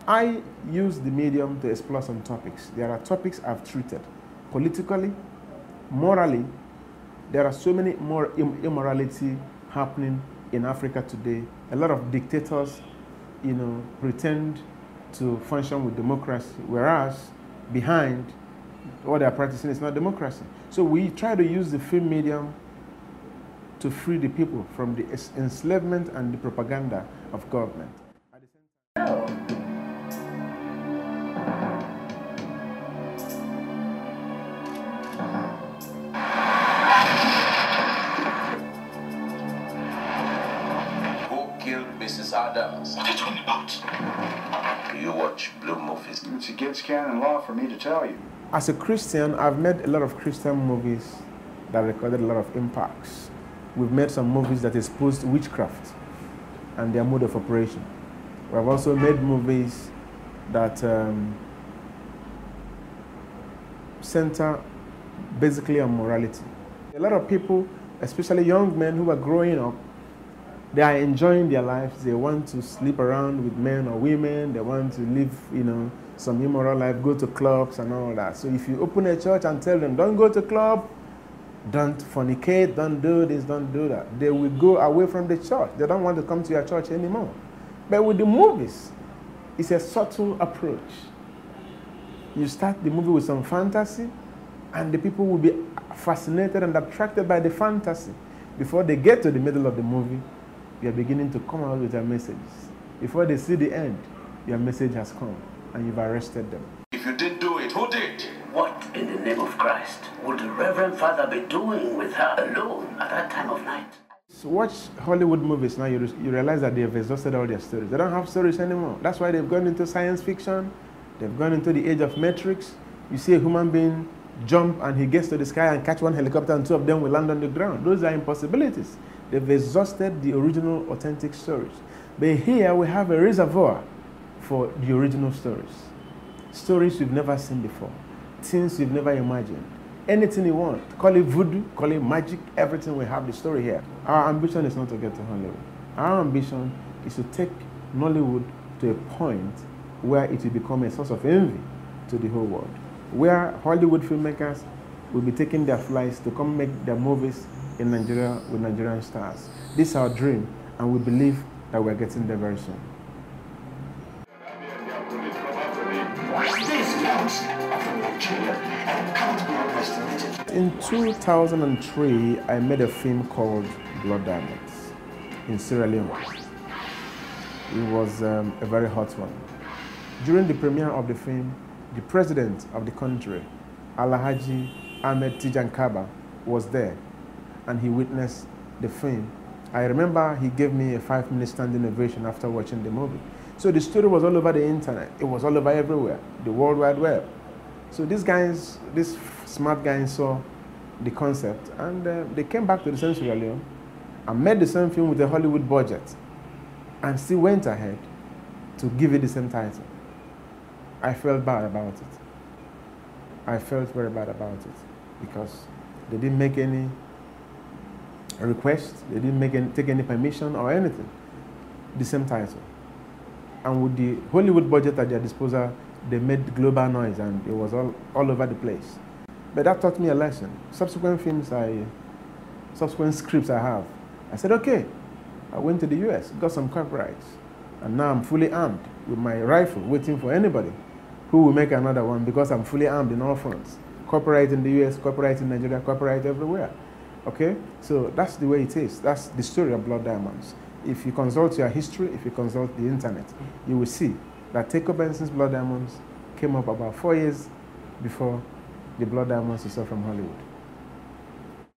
I use the medium to explore some topics. There are topics I've treated. Politically, morally, there are so many more immorality happening in Africa today. A lot of dictators, pretend to function with democracy, whereas behind what they're practicing is not democracy. So we try to use the film medium to free the people from the enslavement and the propaganda of government. At the same time, Mrs. Adams. What are you talking about? Do you watch blue movies? It's against canon law for me to tell you. As a Christian, I've made a lot of Christian movies that recorded a lot of impacts. We've made some movies that exposed witchcraft and their mode of operation. We've also made movies that center basically on morality. A lot of people, especially young men who are growing up, they are enjoying their lives. They want to sleep around with men or women. They want to live, some immoral life, go to clubs and all that. So if you open a church and tell them, don't go to club, don't fornicate, don't do this, don't do that, they will go away from the church. They don't want to come to your church anymore. But with the movies, it's a subtle approach. You start the movie with some fantasy, and the people will be fascinated and attracted by the fantasy. Before they get to the middle of the movie, you are beginning to come out with your messages. Before they see the end, your message has come and you've arrested them. If you didn't do it, who did? What in the name of Christ would the Reverend Father be doing with her alone at that time of night? So watch Hollywood movies now, you realize that they have exhausted all their stories. They don't have stories anymore. That's why they've gone into science fiction. They've gone into the age of Matrix. You see a human being jump and he gets to the sky and catch one helicopter and two of them will land on the ground. Those are impossibilities. They've exhausted the original authentic stories. But here we have a reservoir for the original stories. Stories you've never seen before. Things you've never imagined. Anything you want. Call it voodoo, call it magic, everything we have the story here. Our ambition is not to get to Hollywood. Our ambition is to take Nollywood to a point where it will become a source of envy to the whole world. Where Hollywood filmmakers will be taking their flights to come make their movies in Nigeria with Nigerian stars. This is our dream, and we believe that we're getting there very soon. In 2003, I made a film called Blood Diamonds in Sierra Leone. It was a very hot one. During the premiere of the film, the president of the country, Alhaji Ahmed Tijan Kaba, was there, and he witnessed the film. I remember he gave me a 5-minute standing ovation after watching the movie. So the story was all over the internet. It was all over everywhere, the World Wide Web. So these smart guys saw the concept, and they came back to the same Sierra Leone and made the same film with a Hollywood budget, and still went ahead to give it the same title. I felt bad about it. I felt very bad about it because they didn't make any request, they didn't take any permission or anything. The same title. And with the Hollywood budget at their disposal, they made global noise, and it was all over the place. But that taught me a lesson. Subsequent scripts I have, I said, okay. I went to the US, got some copyrights, and now I'm fully armed with my rifle, waiting for anybody who will make another one, because I'm fully armed in all fronts. Copyright in the US, copyright in Nigeria, copyright everywhere. Okay? So that's the way it is. That's the story of Blood Diamonds. If you consult your history, if you consult the internet, you will see that Teco Benson's Blood Diamonds came up about 4 years before the Blood Diamonds you saw from Hollywood.